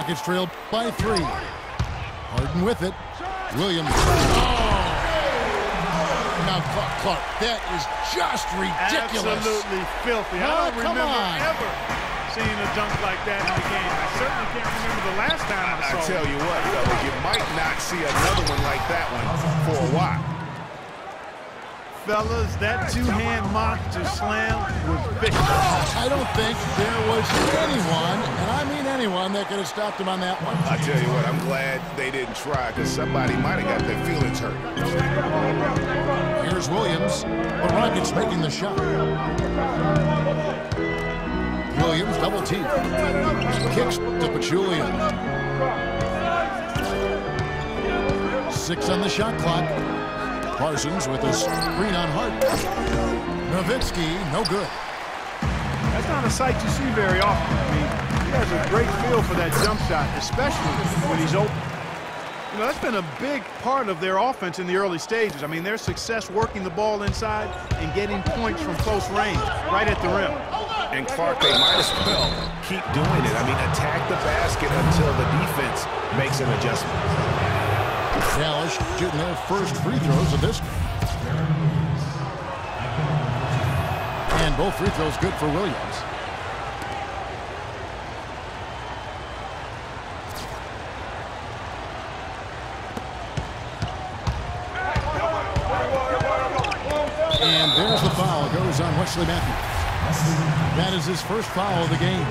Rockets trailed by 3. Harden with it. Williams. Oh! Now, Clark, that is just ridiculous. Absolutely filthy. I don't remember ever seeing a dunk like that in the game. I certainly can't remember the last time I saw it. I tell you what, fellas, you might not see another one like that one for a while. Fellas, that two-hand monster slam was vicious. I don't think there was anyone, and I mean anyone, that could have stopped him on that one. I tell you what, I'm glad they didn't try, because somebody might have got their feelings hurt. Here's Williams. The Rockets making the shot. Williams double team. Kicks to Pachulia. 6 on the shot clock. Parsons with a screen on Hart. Nowitzki, no good. That's not a sight you see very often. I mean, he has a great feel for that jump shot, especially when he's open. You know, that's been a big part of their offense in the early stages. I mean, their success working the ball inside and getting points from close range, right at the rim. And Clark, they might as well keep doing it. I mean, attack the basket until the defense makes an adjustment. Dallas shooting their first free throws of this. And both free throws good for Williams. And there's the foul. Goes on Wesley Matthews. That is his first foul of the game.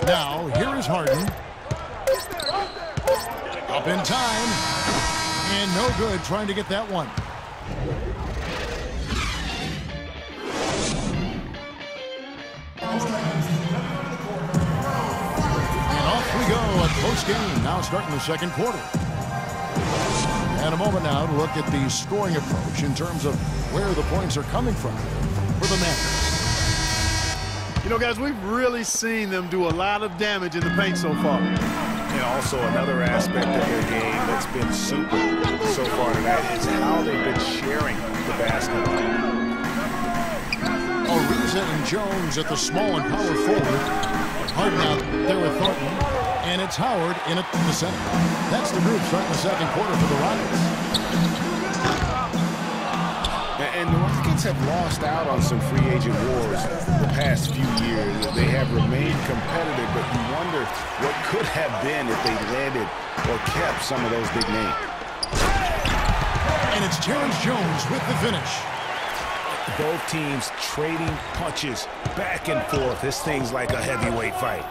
Now, here is Harden. Up in time. And no good trying to get that one. And off we go at close game. Now starting the second quarter. And a moment now to look at the scoring approach in terms of where the points are coming from for the Mavericks. You know, guys, we've really seen them do a lot of damage in the paint so far. And also another aspect of their game that's been super so far tonight is how they've been sharing the basketball. Ariza and Jones at the small and power forward. Harden out there with Thornton. And it's Howard in at the center. That's the group starting the second quarter for the Rockets. And the Rockets have lost out on some free agent wars the past few years. They have remained competitive, but you wonder what could have been if they landed or kept some of those big names. And it's Terrence Jones with the finish. Both teams trading punches back and forth. This thing's like a heavyweight fight.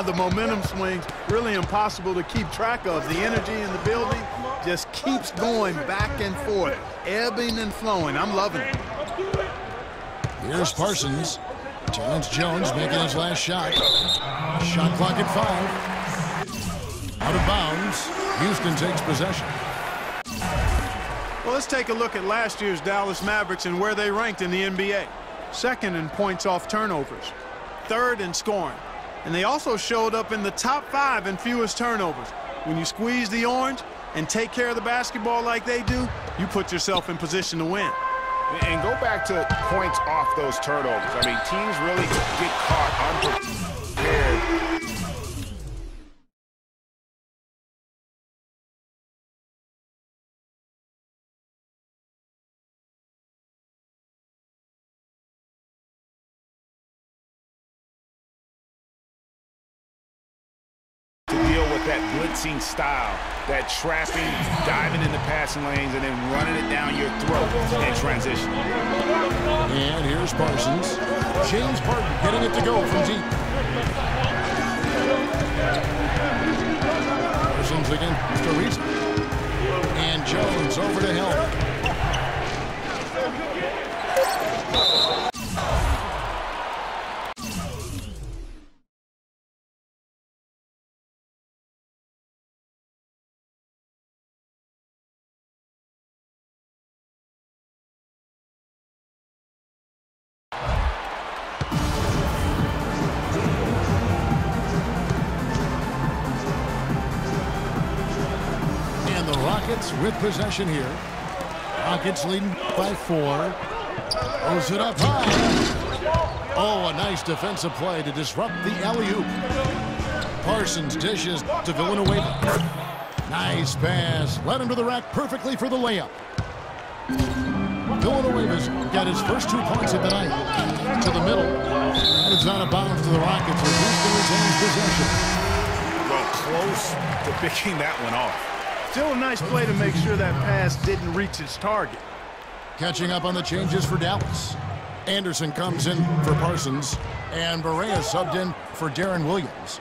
The momentum swings really impossible to keep track of. The energy in the building just keeps going back and forth, ebbing and flowing. I'm loving it. Here's Parsons. Terrence Jones making his last shot. Shot clock at 5. Out of bounds. Houston takes possession. Well, let's take a look at last year's Dallas Mavericks and where they ranked in the NBA. Second in points off turnovers. Third in scoring. And they also showed up in the top 5 in fewest turnovers. When you squeeze the orange and take care of the basketball like they do, you put yourself in position to win. And go back to points off those turnovers. I mean, teams really get caught unprepared. That blitzing style, that trapping, diving into passing lanes, and then running it down your throat in transition. And here's Parsons. James Harden getting it to go from deep. Parsons against Ariza. And Jones over to Hill. Rockets with possession here. Rockets leading by 4. Throws it up high. Oh, a nice defensive play to disrupt the alley-oop. Parsons dishes to Villanueva. Nice pass. Led him to the rack perfectly for the layup. Villanueva's got his first 2 points of the night. To the middle. And it's out of bounds to the Rockets as Houston retains possession. Well, close to picking that one off. Still a nice play to make sure that pass didn't reach its target. Catching up on the changes for Dallas. Anderson comes in for Parsons. And Barea subbed in for Darren Williams.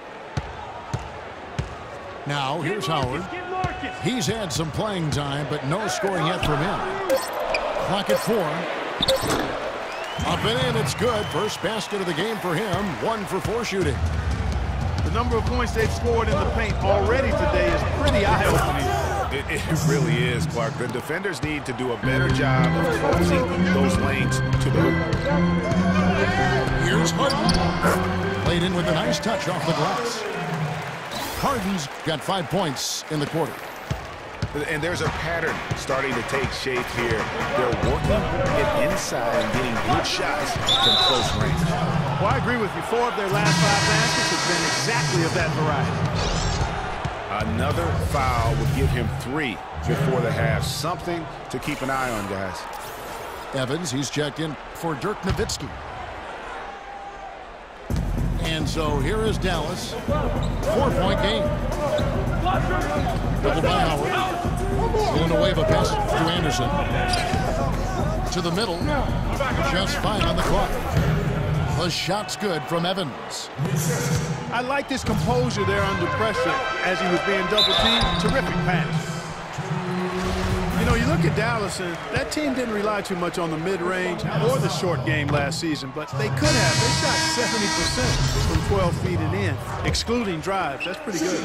Now, here's Howard. He's had some playing time, but no scoring yet from him. Clock at 4. Up and in, it's good. First basket of the game for him. 1 for 4 shooting. The number of points they've scored in the paint already today is pretty eye-opening. It really is, Clark. The defenders need to do a better job of closing those lanes to the hoop. Here's Harden. Played in with a nice touch off the glass. Harden's got 5 points in the quarter. And there's a pattern starting to take shape here. They're working it inside and getting good shots from close range. Well, I agree with you. 4 of their last 5 baskets have been exactly of that variety. Another foul would give him 3 before the half. Something to keep an eye on, guys. Evans, he's checked in for Dirk Nowitzki. And so here is Dallas. 4-point game. Double by Howard. Villanueva pass to Anderson. To the middle. Just 5 on the clock. The shot's good from Evans. I like his composure there under pressure as he was being double-teamed. Terrific pass. You know, you look at Dallas, and that team didn't rely too much on the mid-range or the short game last season, but they could have. They shot 70% from 12 feet and in, excluding drives. That's pretty good.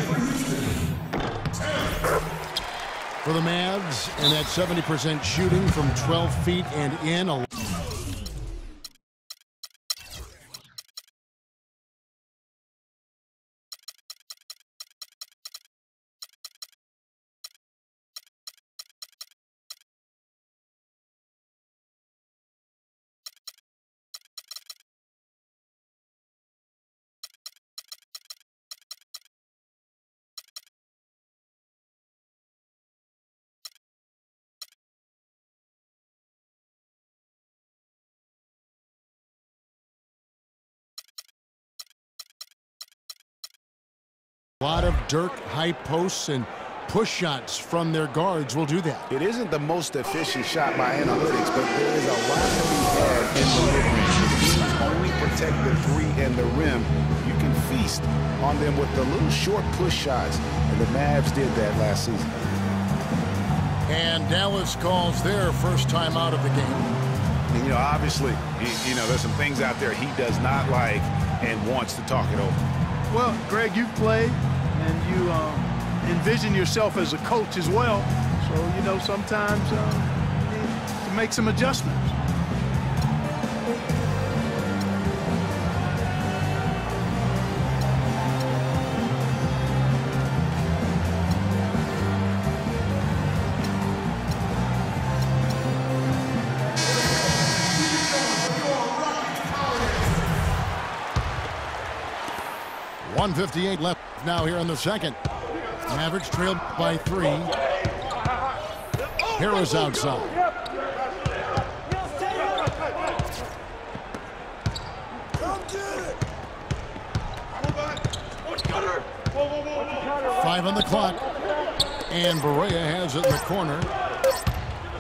For the Mavs, and that 70% shooting from 12 feet and in. A lot of Dirk high posts and push shots from their guards will do that. It isn't the most efficient shot by analytics, but there is a lot to be had in the mid-range. The teams only protect the 3 and the rim. You can feast on them with the little short push shots, and the Mavs did that last season. And Dallas calls their first time out of the game. And, you know, obviously, you know, there's some things out there he does not like and wants to talk it over. Well, Greg, you've played, and you envision yourself as a coach as well. So, you know, sometimes you need to make some adjustments. .158 left now here in the second. Mavericks trailed by 3. Harris outside. Five on the clock. And Barea has it in the corner.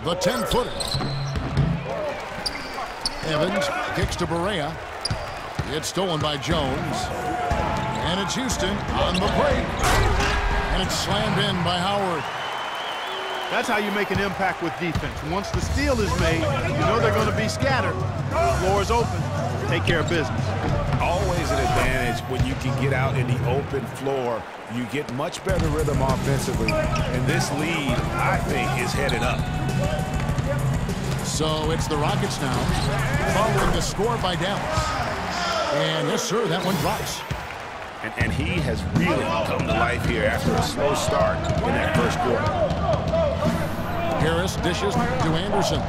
The 10-footer. Evans kicks to Barea. It's stolen by Jones. And it's Houston on the break. And it's slammed in by Howard. That's how you make an impact with defense. Once the steal is made, you know they're going to be scattered. The floor is open. Take care of business. Always an advantage when you can get out in the open floor. You get much better rhythm offensively. And this lead, I think, is headed up. So it's the Rockets now, following the score by Dallas. And yes, sir, that one drops. And he has really come to life here after a slow start in that first quarter. Harris dishes to Anderson.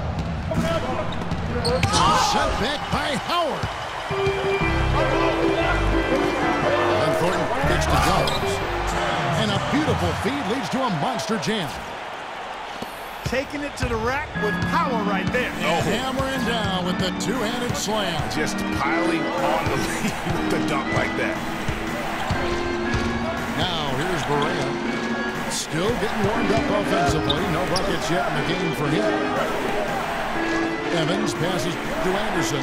Sent back by Howard. And Thornton gets to Jones. And a beautiful feed leads to a monster jam. Taking it to the rack with power right there. And hammering down with the two-handed slam. Just piling on the lead with the dunk like that. Now here's Berea. Still getting warmed up offensively. No buckets yet in the game for him. Evans passes to Anderson.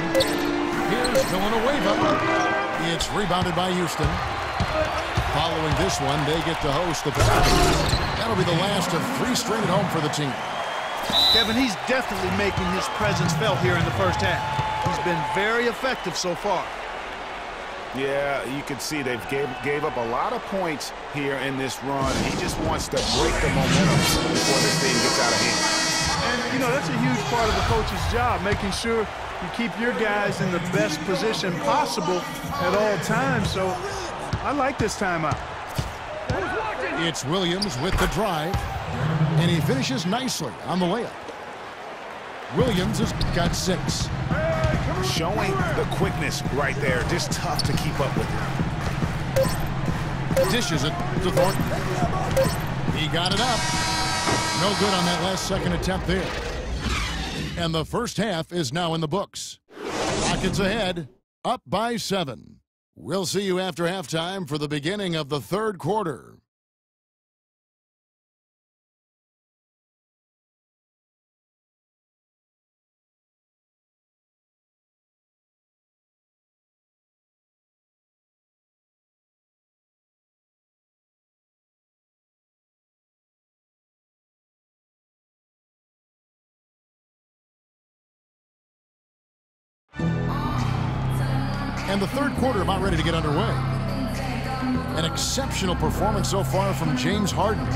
Here's Villanueva. It's rebounded by Houston. Following this one, they get to host the Pelicans. That'll be the last of 3 straight at home for the team. Kevin, he's definitely making his presence felt here in the first half. He's been very effective so far. Yeah, you can see they've gave up a lot of points here in this run. He just wants to break the momentum before this thing gets out of hand. And, you know, that's a huge part of the coach's job, making sure you keep your guys in the best position possible at all times. So I like this timeout. It's Williams with the drive, and he finishes nicely on the layup. Williams has got 6. Showing the quickness right there. Just tough to keep up with him. Dishes it to Thornton. He got it up. No good on that last second attempt there. And the first half is now in the books. Rockets ahead, up by 7. We'll see you after halftime for the beginning of the third quarter. And the third quarter about ready to get underway. An exceptional performance so far from James Harden.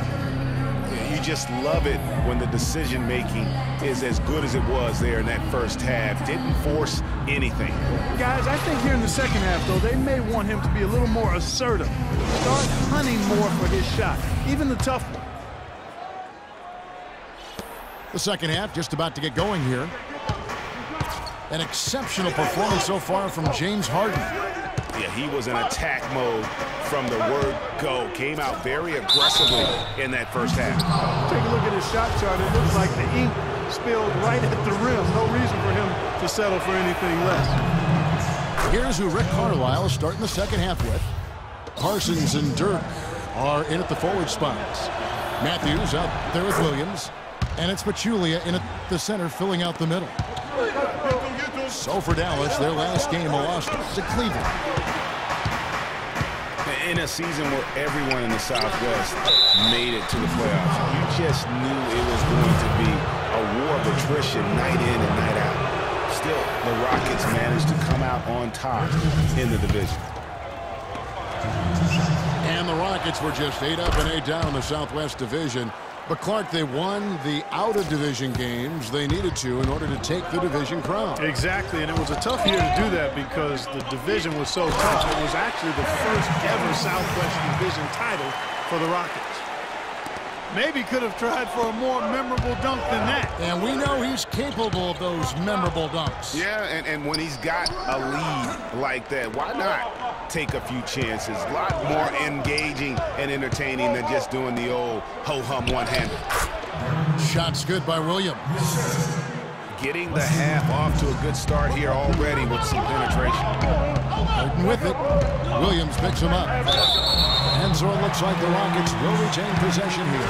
You just love it when the decision-making is as good as it was there in that first half. Didn't force anything. Guys, I think here in the second half, though, they may want him to be a little more assertive. Start hunting more for his shot, even the tough one. The second half just about to get going here. An exceptional performance so far from James Harden. Yeah, he was in attack mode from the word go. Came out very aggressively in that first half. Take a look at his shot chart. It looks like the ink spilled right at the rim. No reason for him to settle for anything less. Here's who Rick Carlisle is starting the second half with. Parsons and Dirk are in at the forward spots. Matthews out there with Williams. And it's Pachulia in at the center, filling out the middle. So for Dallas, their last game lost to Cleveland. In a season where everyone in the Southwest made it to the playoffs, you just knew it was going to be a war of attrition night in and night out. Still, the Rockets managed to come out on top in the division. And the Rockets were just 8 up and 8 down in the Southwest Division. But, Clark, they won the out-of-division games they needed to in order to take the division crown. Exactly, and it was a tough year to do that because the division was so tough. It was actually the first ever Southwest Division title for the Rockets. Maybe could have tried for a more memorable dunk than that. And we know he's capable of those memorable dunks. Yeah, and when he's got a lead like that, why not take a few chances? A lot more engaging and entertaining than just doing the old ho-hum one-hander. Shots good by Williams. Getting the half off to a good start here already with some penetration. Harden with it. Williams picks him up. And so it looks like the Rockets will retain possession here.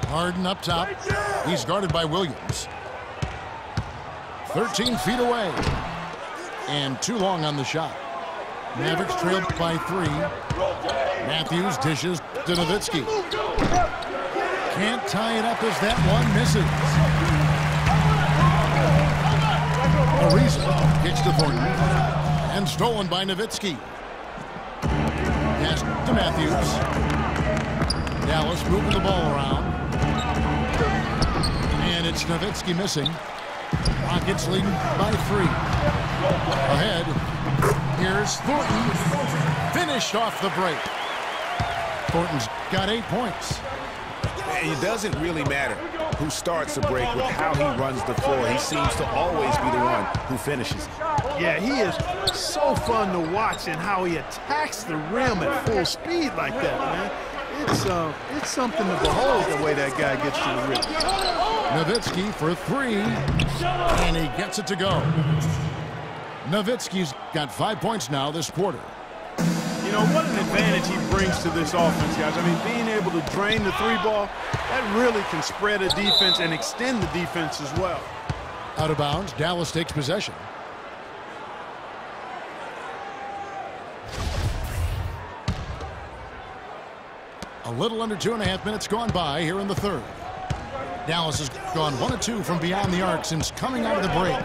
Harden up top. He's guarded by Williams. 13 feet away. And too long on the shot. Mavericks trailed by 3. Matthews dishes to Nowitzki. Can't tie it up as that one misses. Ariza kicks to Thornton. And stolen by Nowitzki. Pass to Matthews. Dallas moving the ball around. And it's Nowitzki missing. Rockets leading by 3. Ahead. Here's Thornton. Finished off the break. Thornton's got 8 points. It doesn't really matter who starts the break with how he runs the floor. He seems to always be the one who finishes. Yeah, he is so fun to watch and how he attacks the rim at full speed like that, man. It's something to behold the way that guy gets to the rim. Nowitzki for 3, and he gets it to go. Nowitzki's got 5 points now this quarter. You know, what an advantage he brings to this offense, guys. I mean, being able to drain the 3-ball, that really can spread a defense and extend the defense as well. Out of bounds, Dallas takes possession. A little under 2.5 minutes gone by here in the third. Dallas has gone 1 of 2 from beyond the arc since coming out of the break.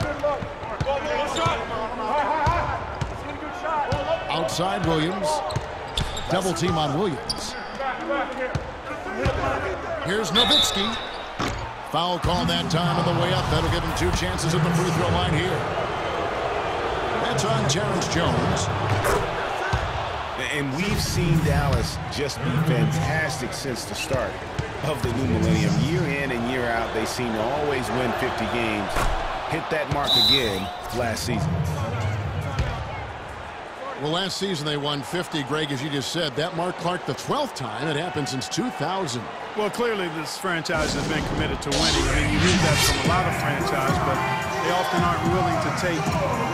Outside Williams. Double team on Williams. Here's Nowitzki. Foul call that time on the way up. That'll give him 2 chances at the free throw line here. That's on Terrence Jones. And we've seen Dallas just be fantastic since the start of the new millennium. Year in and year out, they seem to always win 50 games. Hit that mark again last season. Well, last season they won 50, Greg, as you just said. That marked Clark the 12th time. It happened since 2000. Well, clearly this franchise has been committed to winning. I mean, you hear that from a lot of franchises, but they often aren't willing to take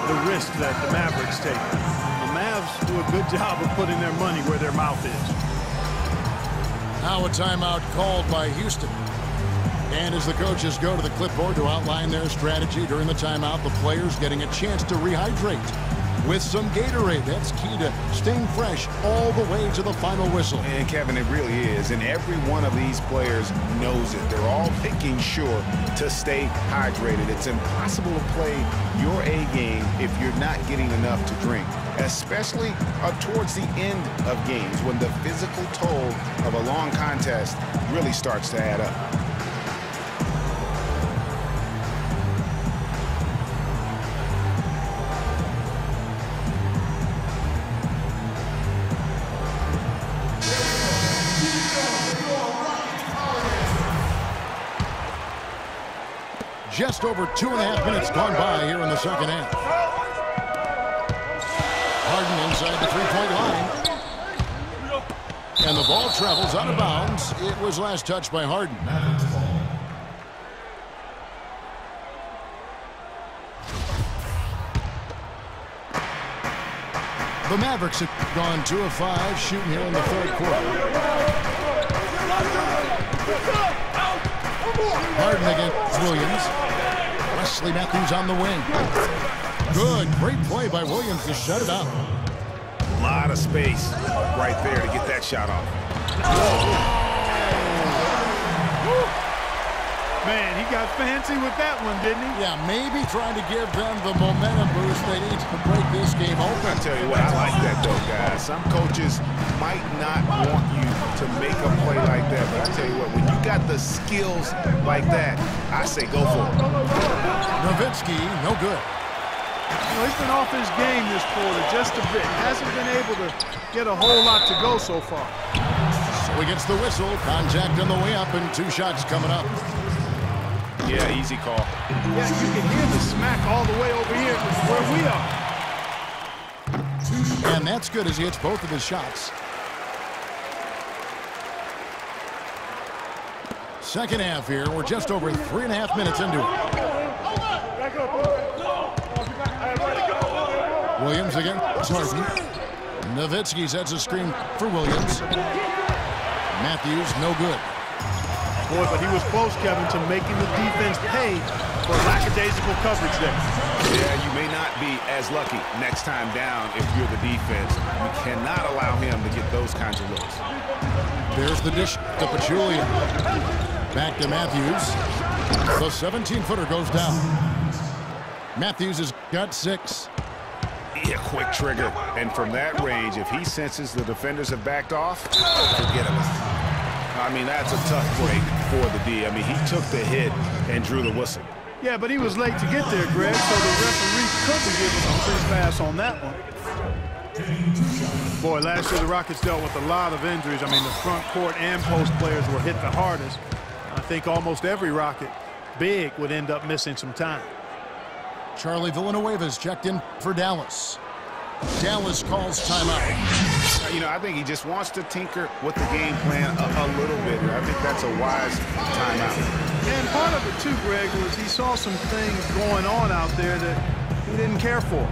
the risk that the Mavericks take. The Mavs do a good job of putting their money where their mouth is. Now a timeout called by Houston. And as the coaches go to the clipboard to outline their strategy during the timeout, the players getting a chance to rehydrate with some Gatorade. That's key to staying fresh all the way to the final whistle. And Kevin, it really is. And every one of these players knows it. They're all making sure to stay hydrated. It's impossible to play your A game if you're not getting enough to drink, especially towards the end of games when the physical toll of a long contest really starts to add up. Just over 2.5 minutes gone by here in the second half. Harden inside the 3-point line. And the ball travels out of bounds. It was last touched by Harden. The Mavericks have gone 2 of 5 shooting here in the third quarter. Harden against Williams. Wesley Matthews on the wing. Good. Great play by Williams to shut it out. A lot of space right there to get that shot off. Man, he got fancy with that one, didn't he? Yeah, maybe trying to give them the momentum boost they need to break this game open. I'll tell you what, I like that though, guys. Some coaches might not want you to make a play like that, but I tell you what, when you got the skills like that, I say go for it. Nowitzki, no good. You know, he's been off his game this quarter just a bit. Hasn't been able to get a whole lot to go so far. So he gets the whistle. Contact on the way up and 2 shots coming up. Yeah, easy call. Yeah, you can hear the smack all the way over here where we are. And that's good as he hits both of his shots. Second half here. We're just over 3.5 minutes into it. Williams again. Harden. Nowitzki sets a screen for Williams. Matthews, no good. Boy, but he was close, Kevin, to making the defense pay for lackadaisical coverage there. Yeah, you may not be as lucky next time down if you're the defense. You cannot allow him to get those kinds of looks. There's the dish to Pachulia. Back to Matthews. The 17-footer goes down. Matthews has got 6. Yeah, quick trigger. And from that range, if he senses the defenders have backed off, forget it. I mean, that's a tough break for the D. I mean, he took the hit and drew the whistle. Yeah, but he was late to get there, Greg, so the referee couldn't give us a free pass on that one. Boy, last year the Rockets dealt with a lot of injuries. I mean, the front court and post players were hit the hardest. I think almost every Rocket big would end up missing some time. Charlie Villanueva's checked in for Dallas. Dallas calls timeout. You know, I think he just wants to tinker with the game plan a little bit. I think that's a wise timeout. And part of it, too, Greg, was he saw some things going on out there that he didn't care for.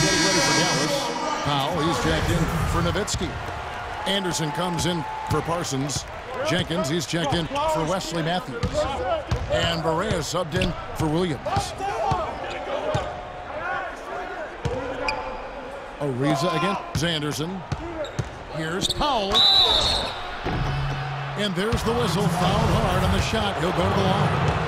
Getting ready for Dallas. Powell, he's checked in for Nowitzki. Anderson comes in for Parsons. Jenkins, he's checked in for Wesley Matthews. And Barea subbed in for Williams. Ariza against Anderson. Here's Powell. And there's the whistle. Fouled hard on the shot. He'll go to the line.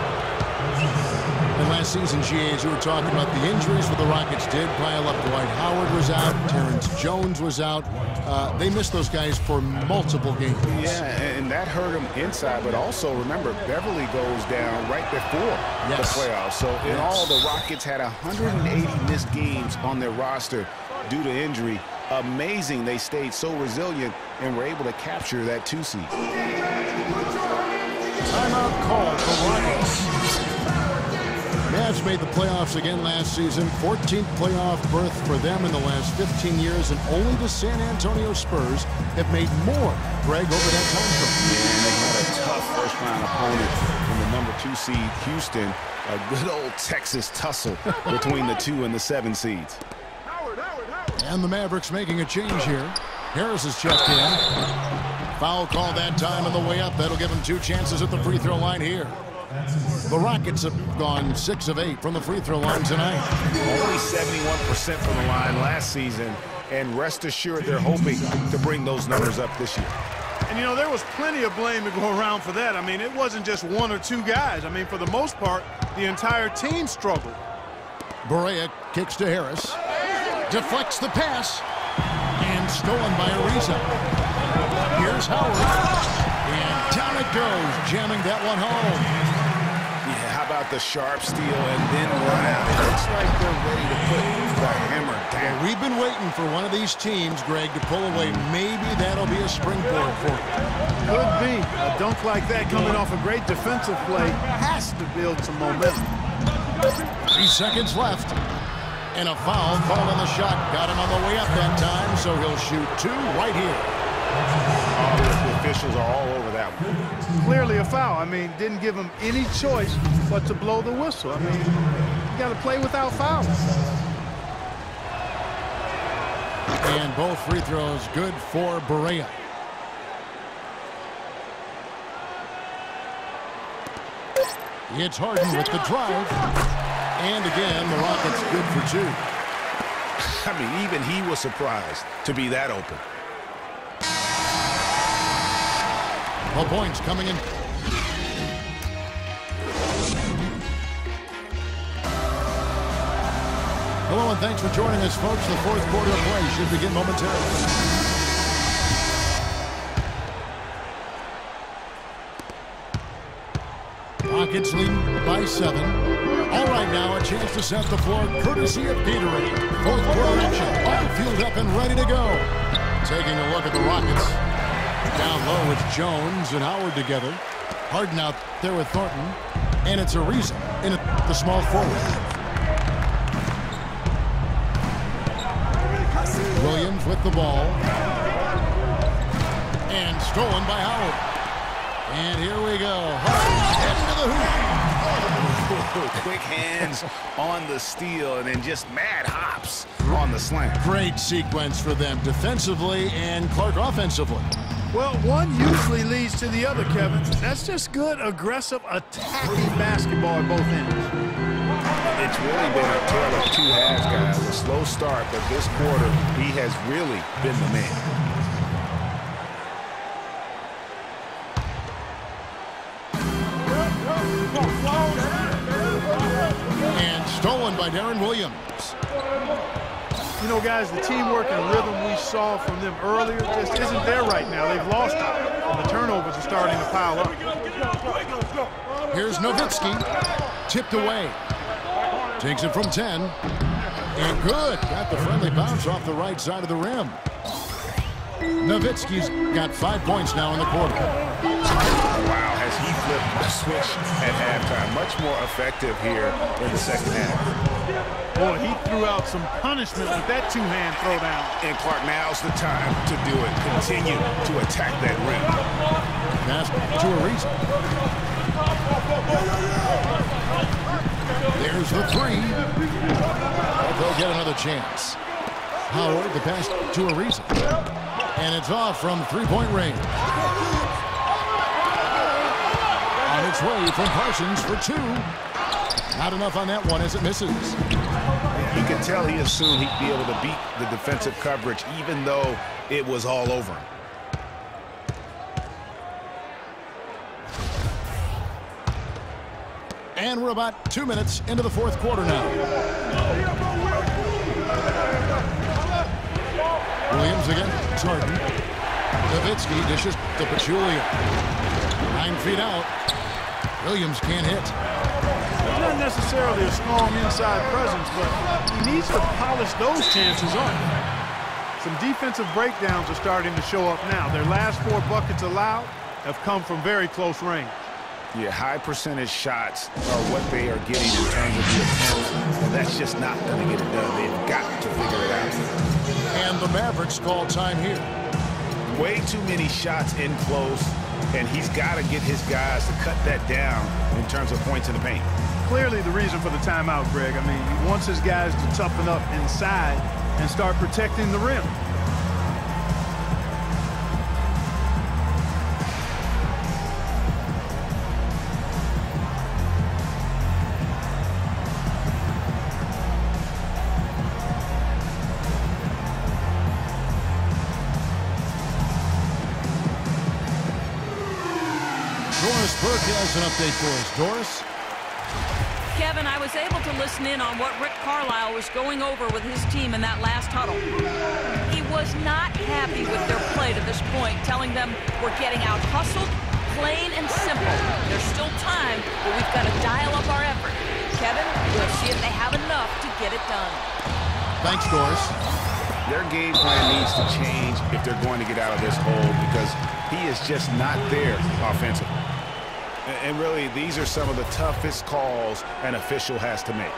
And last season, GAs, you were talking about the injuries that the Rockets did pile up. Dwight Howard was out. Terrence Jones was out. They missed those guys for multiple games. Yeah, and that hurt them inside. But also, remember, Beverly goes down right before the playoffs. So in all, the Rockets had 180 missed games on their roster due to injury. Amazing they stayed so resilient and were able to capture that 2 seed. Timeout call for Rockets. Mavs made the playoffs again last season. 14th playoff berth for them in the last 15 years, and only the San Antonio Spurs have made more, Greg, over that time frame. Yeah, and they had a tough first-round opponent from the #2 seed, Houston. A good old Texas tussle between the 2 and the 7 seeds. And the Mavericks making a change here. Harris is checked in. Foul call that time on the way up. That'll give him 2 chances at the free throw line here. The Rockets have gone 6 of 8 from the free throw line tonight. Only 71% from the line last season, and rest assured they're hoping to bring those numbers up this year. And, you know, there was plenty of blame to go around for that. I mean, it wasn't just 1 or 2 guys. I mean, for the most part, the entire team struggled. Barea kicks to Harris. Deflects the pass. And stolen by Ariza. Here's Howard. And down it goes, jamming that one home. About the sharp steal and then run out. It looks like they're ready to put the hammer down. We've been waiting for one of these teams, Greg, to pull away. Maybe that'll be a springboard for them. Could be. A dunk like that coming off a great defensive play has to build some momentum. 3 seconds left. And a foul called on the shot. Got him on the way up that time, so he'll shoot 2 right here. The officials are all over that one. Clearly a foul. I mean, didn't give him any choice but to blow the whistle. I mean, you got to play without fouls. And both free throws good for Barea. It's Harden with the drive. And again, the Rockets good for 2. I mean, even he was surprised to be that open. Well, points coming in. Hello, and thanks for joining us, folks. The 4th quarter of play should begin momentarily. Rockets lead by 7. All right, now a chance to set the floor, courtesy of Gatorade. 4th quarter action. All field up and ready to go. Taking a look at the Rockets. Down low with Jones and Howard together. Harden out there with Thornton. And it's Ariza in the small forward. Williams with the ball. And stolen by Howard. And here we go. Harden into the hoop. Quick hands on the steal and then just mad hops on the slam. Great sequence for them defensively and Clark offensively. Well, one usually leads to the other, Kevin. That's just good, aggressive, attacking basketball at both ends. It's really been a tale of 2 halves, guys. A slow start, but this quarter, he has really been the man. won by Darren Williams. You know, guys, the teamwork and rhythm we saw from them earlier just isn't there right now. They've lost it, and the turnovers are starting to pile up. Here's Nowitzki. Tipped away. Takes it from 10. And good. Got the friendly bounce off the right side of the rim. Nowitzki's got 5 points now in the quarter. Wow, has he flipped the switch at halftime. Much more effective here in the second half. Boy, he threw out some punishment with that two-hand throwdown. And Clark, now's the time to do it. Continue to attack that rim. Pass to a reason. There's the three. But they'll get another chance. Howard, the pass to a reason. And it's off from three-point range. On its way from Parsons for two. Not enough on that one as it misses. You can tell he assumed he'd be able to beat the defensive coverage even though it was all over him. And we're about 2 minutes into the fourth quarter now. Williams again. Jordan. Nowitzki dishes to Pachulia. 9 feet out. Williams can't hit. Not necessarily a strong inside presence, but he needs to polish those chances up. Some defensive breakdowns are starting to show up now. Their last 4 buckets allowed have come from very close range. Yeah, high percentage shots are what they are getting in terms of the attempts, and that's just not going to get it done. They've got to figure it out. And the Mavericks call time here. Way too many shots in close, and he's got to get his guys to cut that down in terms of points in the paint. Clearly the reason for the timeout, Greg. I mean, he wants his guys to toughen up inside and start protecting the rim. Doris Burke has an update for us. Doris? Kevin, I was able to listen in on what Rick Carlisle was going over with his team in that last huddle. He was not happy with their play to this point, telling them we're getting out hustled, plain and simple. There's still time, but we've got to dial up our effort. Kevin, we'll see if they have enough to get it done. Thanks, Doris. Their game plan needs to change if they're going to get out of this hole because he is just not there offensively. And really, these are some of the toughest calls an official has to make.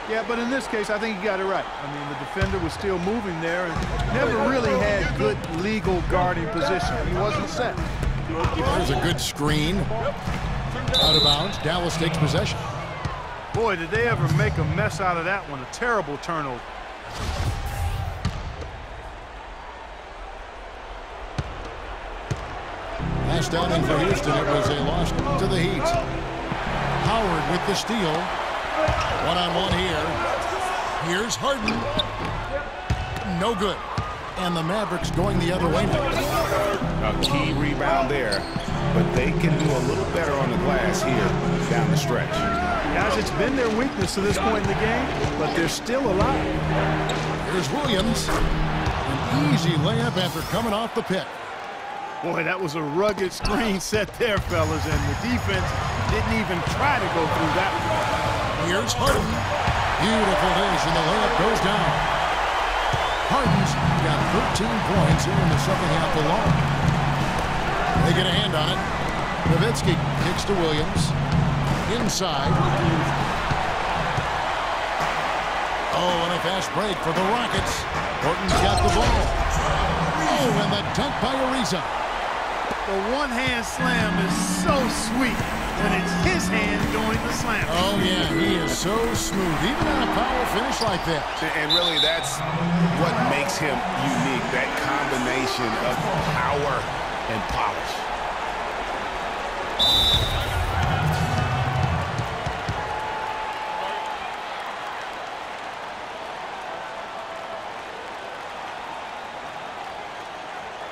Yeah, but in this case, I think he got it right. I mean, the defender was still moving there and never really had good legal guarding position. He wasn't set. There's a good screen. Out of bounds. Dallas takes possession. Boy, did they ever make a mess out of that one. A terrible turnover. Last down in for Houston, it was a loss to the Heat. Howard with the steal. One-on-one here. Here's Harden. No good. And the Mavericks going the other way now. A key rebound there, but they can do a little better on the glass here down the stretch. Guys, it's been their weakness to this point in the game, but they're still alive. Here's Williams. An easy layup after coming off the pick. Boy, that was a rugged screen set there, fellas, and the defense didn't even try to go through that one. Here's Harden. Beautiful dish, and the layup goes down. Harden's got 13 points here in the second half alone. They get a hand on it. Nowitzki kicks to Williams. Inside. Oh, and a fast break for the Rockets. Horton's got the ball. Oh, and the dunk by Ariza. The one-hand slam is so sweet, and it's his hand doing the slam. Oh, yeah, he is so smooth, even on a power finish like that. And really, that's what makes him unique, that combination of power and polish.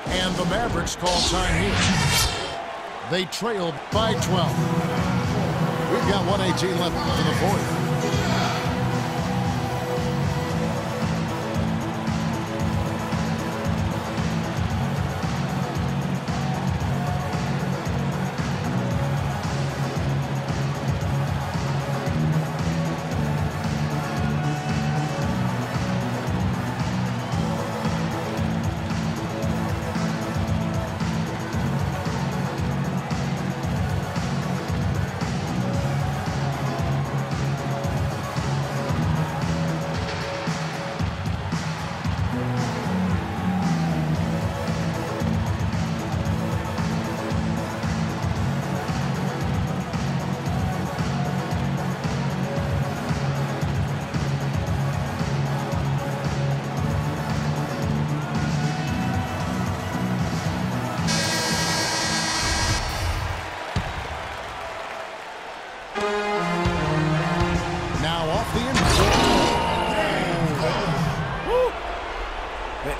And the Mavericks call time here. They trail by 12. We've got 1:18 left in the fourth.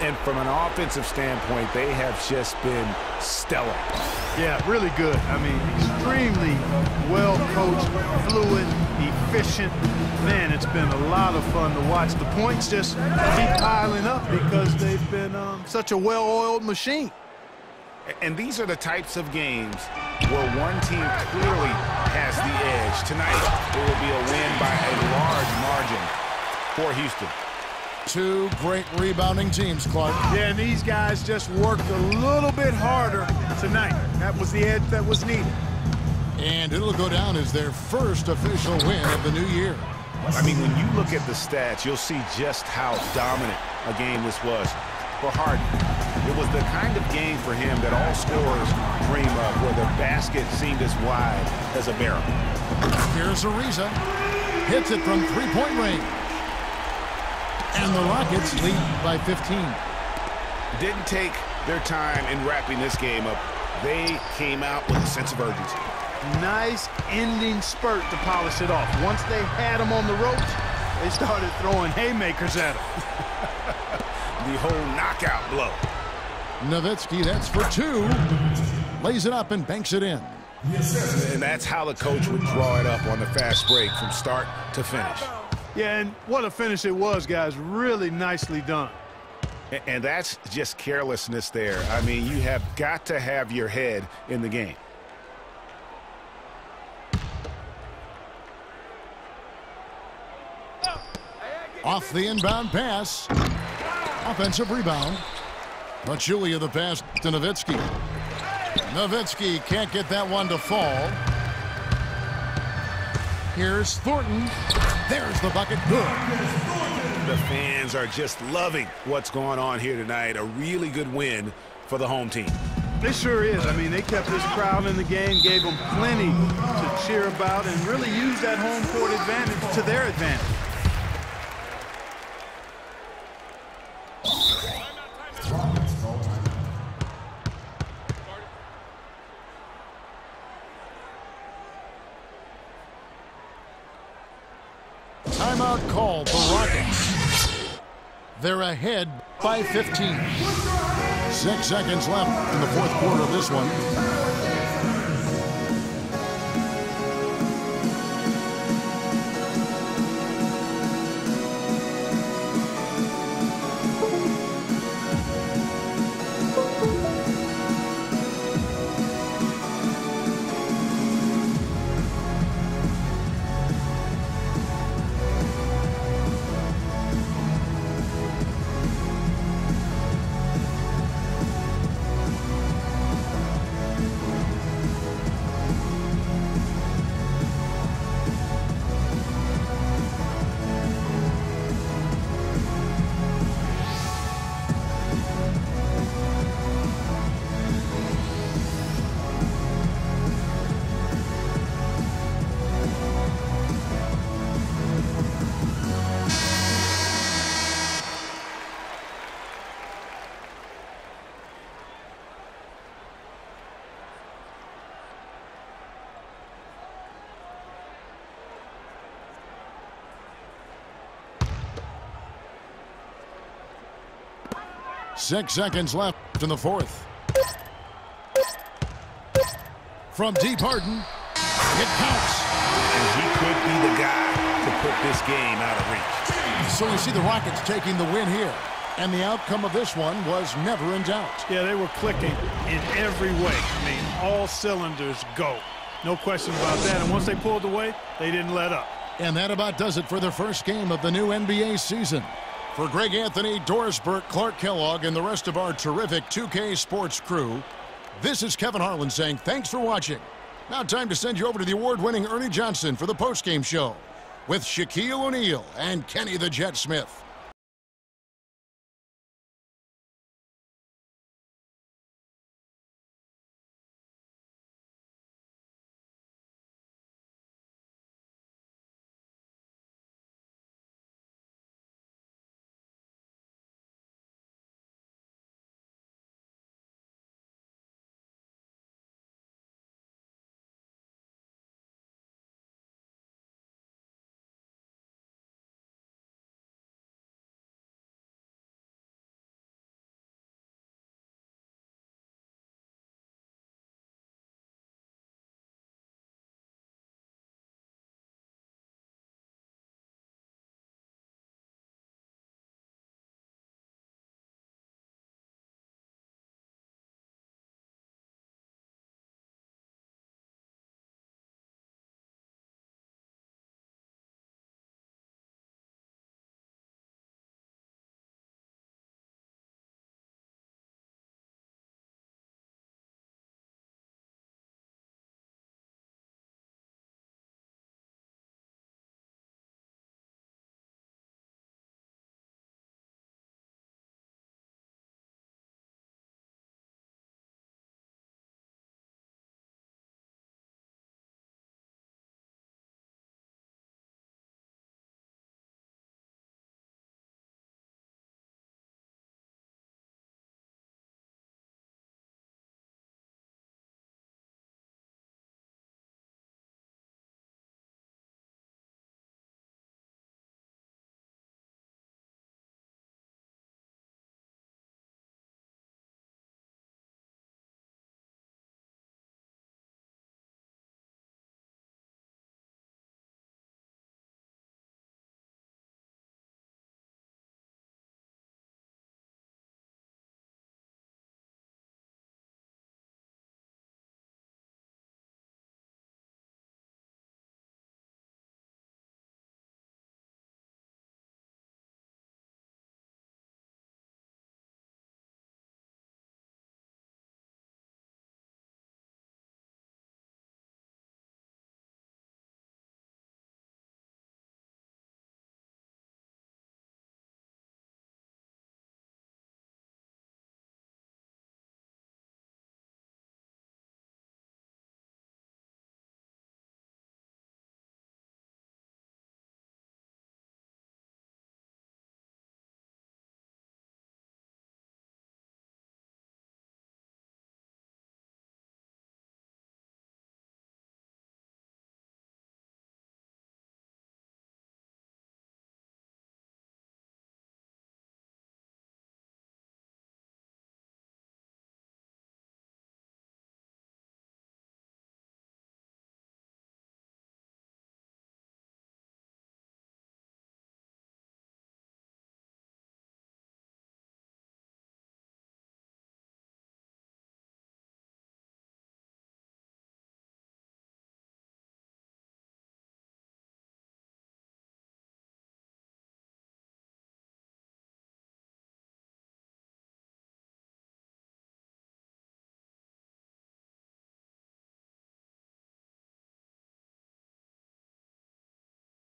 And from an offensive standpoint, they have just been stellar. Yeah, really good. I mean, extremely well-coached, fluid, efficient. Man, it's been a lot of fun to watch. The points just keep piling up because they've been such a well-oiled machine. And these are the types of games where one team clearly has the edge. Tonight, it will be a win by a large margin for Houston. Two great rebounding teams, Clark. Yeah, and these guys just worked a little bit harder tonight. That was the edge that was needed. And it'll go down as their first official win of the new year. I mean, when you look at the stats, you'll see just how dominant a game this was. For Harden, it was the kind of game for him that all scorers dream of, where the basket seemed as wide as a barrel. Here's Ariza. Hits it from three-point range. And the Rockets lead by 15. Didn't take their time in wrapping this game up. They came out with a sense of urgency. Nice ending spurt to polish it off. Once they had him on the ropes, they started throwing haymakers at him. The whole knockout blow. Nowitzki, that's for two. Lays it up and banks it in. And that's how the coach would draw it up on the fast break from start to finish. Yeah, and what a finish it was, guys. Really nicely done. And that's just carelessness there. I mean, you have got to have your head in the game. Off the inbound pass. Offensive rebound. Machulia the pass to Nowitzki. Nowitzki can't get that one to fall. Here's Thornton. There's the bucket. Good. The fans are just loving what's going on here tonight. A really good win for the home team. It sure is. I mean, they kept this crowd in the game, gave them plenty to cheer about, and really used that home court advantage to their advantage. Timeout call for Rockets. They're ahead by 15. 6 seconds left in the fourth quarter of this one. Six seconds left in the fourth. From deep, Harden. It counts. And he could be the guy to put this game out of reach. So you see the Rockets taking the win here. And the outcome of this one was never in doubt. Yeah, they were clicking in every way. I mean, all cylinders go. No question about that. And once they pulled away, they didn't let up. And that about does it for the first game of the new NBA season. For Greg Anthony, Doris Burke, Clark Kellogg, and the rest of our terrific 2K Sports crew, this is Kevin Harlan saying thanks for watching. Now time to send you over to the award-winning Ernie Johnson for the postgame show with Shaquille O'Neal and Kenny the Jet Smith.